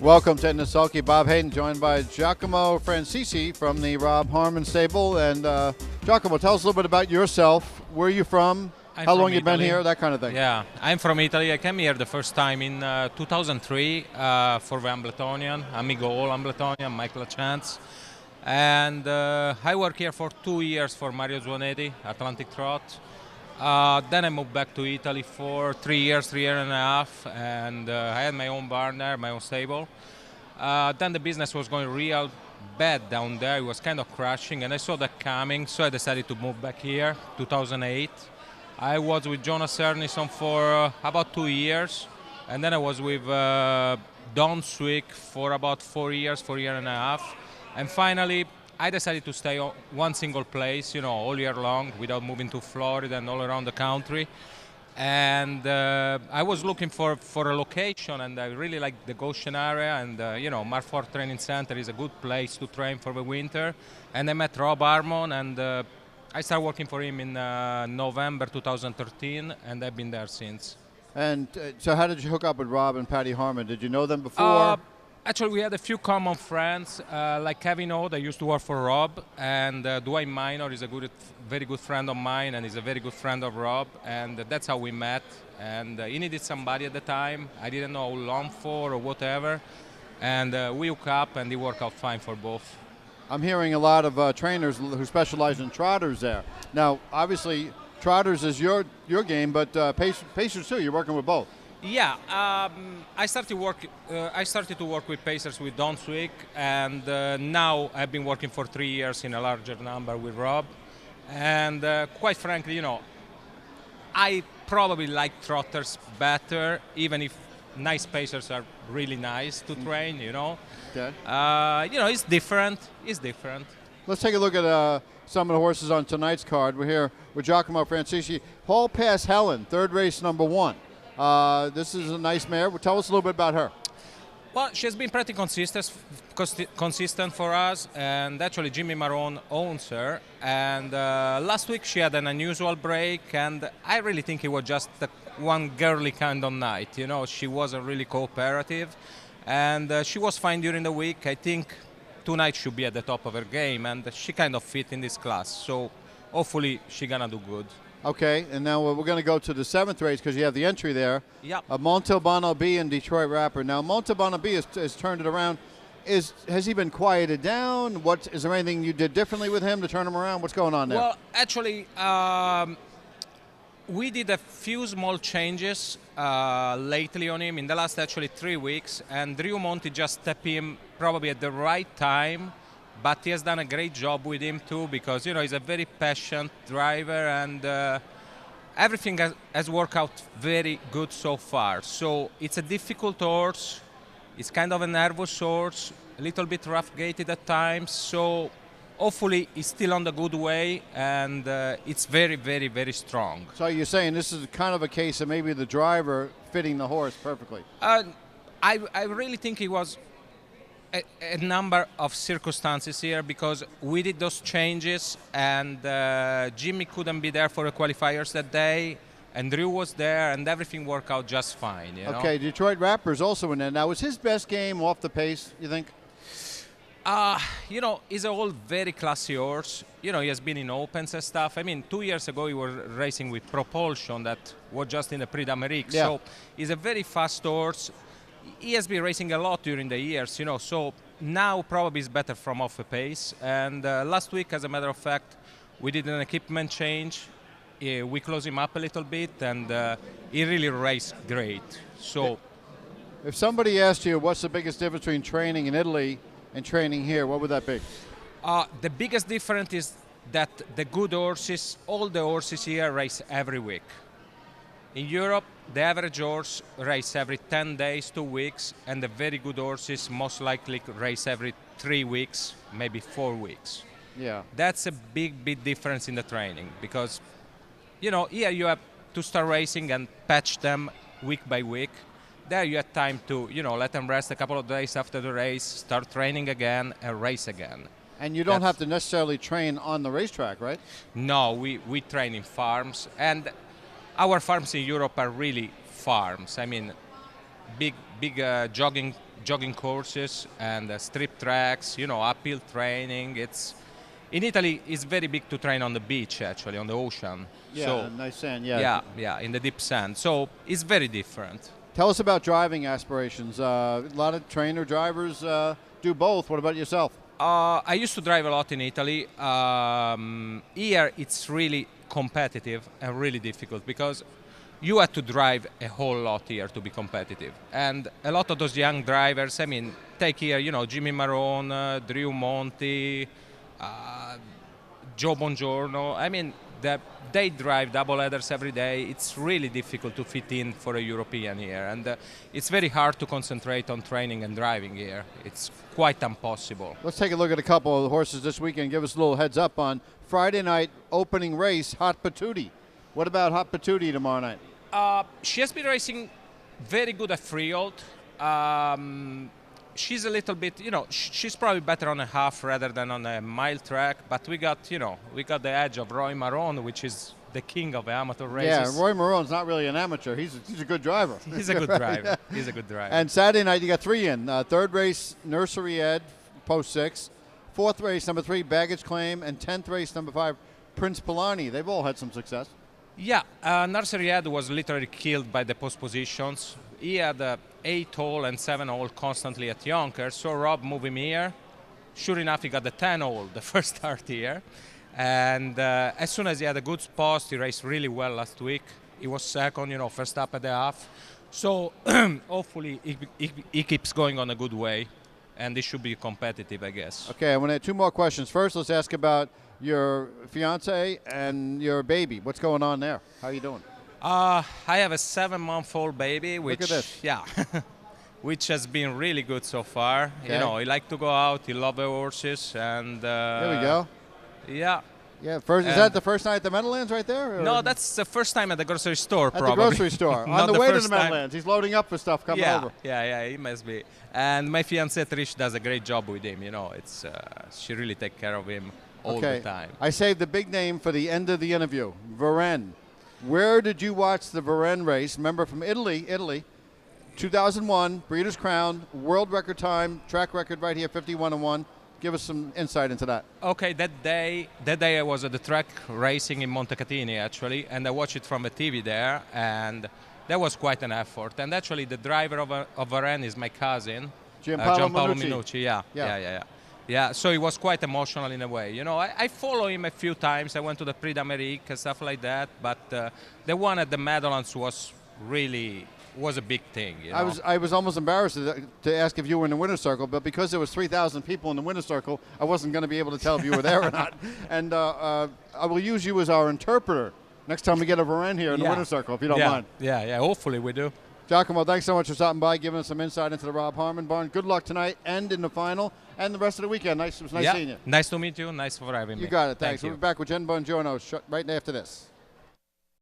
Welcome to the Sulky. Bob Hayden, joined by Giacomo Francisci from the Rob Harmon stable. And Giacomo, tell us a little bit about yourself. Where are you from? How long you been here? That kind of thing. Yeah, I'm from Italy. I came here the first time in 2003 for the Ambletonian, Amigo All Ambletonian, Michael Chance. And I worked here for 2 years for Mario Zuanetti, Atlantic Trot. Then I moved back to Italy for 3 years, 3 years and a half, and I had my own barn there, my own stable. Then the business was going real bad down there. It was kind of crashing, and I saw that coming, so I decided to move back here, 2008. I was with Jonas Ernison for about 2 years, and then I was with Don Swick for about 4 years, 4 years and a half. And finally, I decided to stay on one single place, all year long, without moving to Florida and all around the country. And I was looking for a location, and I really like the Goshen area, and Marfort Training Center is a good place to train for the winter. And I met Rob Harmon, and I started working for him in November 2013, and I've been there since. And so how did you hook up with Rob and Patty Harmon? Did you know them before? Actually, we had a few common friends, like Kevin O, that used to work for Rob, and Dwayne Minor is a very good friend of mine, and is a very good friend of Rob, and that's how we met. And he needed somebody at the time. I didn't know how long for or whatever, and we hooked up, and it worked out fine for both. I'm hearing a lot of trainers who specialize in trotters there. Now, obviously, trotters is your game, but pacers too. You're working with both. Yeah, I started to work with pacers with Don Swick, and now I've been working for 3 years in a larger number with Rob. And quite frankly, I probably like trotters better, even if nice pacers are really nice to train. Okay. It's different. It's different. Let's take a look at some of the horses on tonight's card. We're here with Giacomo Francisci. Hall Pass Helen, third race, number 1. This is a nice mare. Tell us a little bit about her. Well, she's been pretty consistent for us, and actually Jimmy Marone owns her. And last week she had an unusual break, and I really think it was just one girly kind of night. She wasn't really cooperative, and she was fine during the week. I think tonight should be at the top of her game, and she kind of fit in this class. So hopefully she's gonna do good. Okay, and now we're going to go to the 7th race because you have the entry there. Yep. Montalbano B and Detroit Rapper. Now, Montalbano B has turned it around. Has he been quieted down? Is there anything you did differently with him to turn him around? What's going on there? Well, actually, we did a few small changes lately on him in the last 3 weeks, and Drew Monti just stepped him probably at the right time. But he has done a great job with him too, because he's a very passionate driver, and everything has worked out very good so far. So it's a difficult horse. It's kind of a nervous horse, a little bit rough-gated at times. So hopefully he's still on the good way, and it's very, very, very strong. So you're saying this is kind of a case of maybe the driver fitting the horse perfectly? I really think it was a number of circumstances here, because we did those changes, and Jimmy couldn't be there for the qualifiers that day, and Drew was there, and everything worked out just fine. Okay, Detroit Rapper's also in there. Now, was his best game off the pace, you think? He's a all very classy horse. He has been in opens and stuff. I mean, 2 years ago he was racing with Propulsion that was just in the Prix d'Amérique. Yeah. So he's a very fast horse. He has been racing a lot during the years, so now probably is better from off the pace. And last week, as a matter of fact, we did an equipment change. We closed him up a little bit, and he really raced great. So, if somebody asked you what's the biggest difference between training in Italy and training here, what would that be? The biggest difference is that the good horses, all the horses here race every week. In Europe, the average horse race every 10 days, 2 weeks, and the very good horses most likely race every 3 weeks, maybe 4 weeks. Yeah. That's a big difference in the training, because, here you have to start racing and patch them week by week. There you have time to, let them rest a couple of days after the race, start training again, and race again. And you don't have to necessarily train on the racetrack, right? No, we train in farms, and our farms in Europe are really farms. I mean, big jogging jogging courses and strip tracks, uphill training. In Italy, it's very big to train on the beach, actually, on the ocean. Yeah, so, nice sand, yeah. Yeah, in the deep sand. So it's very different. Tell us about driving aspirations. A lot of trainer drivers do both. What about yourself? I used to drive a lot in Italy. Here, it's really competitive and really difficult because you have to drive a whole lot here to be competitive. And a lot of those young drivers, take here, Jimmy Marone, Drew Monti, Joe Bongiorno. They drive double headers every day. It's really difficult to fit in for a European here. And it's very hard to concentrate on training and driving here. It's quite impossible. Let's take a look at a couple of the horses this weekend. Give us a little heads up on Friday night opening race, Hot Patootie. What about Hot Patootie tomorrow night? She has been racing very good at Freehold. She's a little bit, she's probably better on a half rather than on a mile track. But we got the edge of Roy Marone, which is the king of amateur races. Yeah, Roy Marone's not really an amateur. He's a good driver. He's a good driver. Yeah. He's a good driver. And Saturday night you got 3 in. Third race, Nursery Ed, post 6. Fourth race, number 3, Baggage Claim, and 10th race, number 5, Prince Polani. They've all had some success. Yeah, Nursery Ed was literally killed by the post positions. He had 8 hole and 7 hole constantly at Yonkers, so Rob moved him here. Sure enough, he got the 10 hole the first start here. And as soon as he had a good spot, he raced really well last week. He was second, first up at the half. So hopefully he keeps going on a good way, and this should be competitive, I guess. Okay, I want to add 2 more questions. First, let's ask about your fiance and your baby. What's going on there? How are you doing? I have a 7-month-old baby, which Look at this. Yeah, which has been really good so far. Okay. He likes to go out. He loves the horses, and There we go. Yeah. Yeah. First, is that the first night at the Meadowlands right there? Or? No, that's the first time at the grocery store. At probably. the grocery store. On the way to the Meadowlands. He's loading up for stuff coming over. Yeah, he must be. And my fiancée Trish does a great job with him. She really takes care of him all the time. I saved the big name for the end of the interview. Varenne. Where did you watch the Varenne race? Remember, from Italy, 2001, Breeders' Crown, world record time, track record right here, 51-1. Give us some insight into that. Okay, that day I was at the track racing in Montecatini, actually, and I watched it from a TV there, and that was quite an effort. And actually, the driver of Varenne is my cousin, Gianpaolo Minucci. Yeah, so it was quite emotional in a way. I follow him a few times. I went to the Prix d'Amérique and stuff like that, but the one at the Meadowlands was a big thing. I was almost embarrassed to ask if you were in the winner's circle, but because there was 3,000 people in the winner's circle, I wasn't going to be able to tell if you were there or not. And I will use you as our interpreter next time we get a Varenne here in the winner's circle, if you don't mind. Yeah, hopefully we do. Giacomo, thanks so much for stopping by, giving us some insight into the Rob Harmon barn. Good luck tonight and in the final and the rest of the weekend. It was nice seeing you. Nice to meet you. Nice for having me. You got it. Thanks. Thank you. We'll be back with Jen Bongiorno right after this.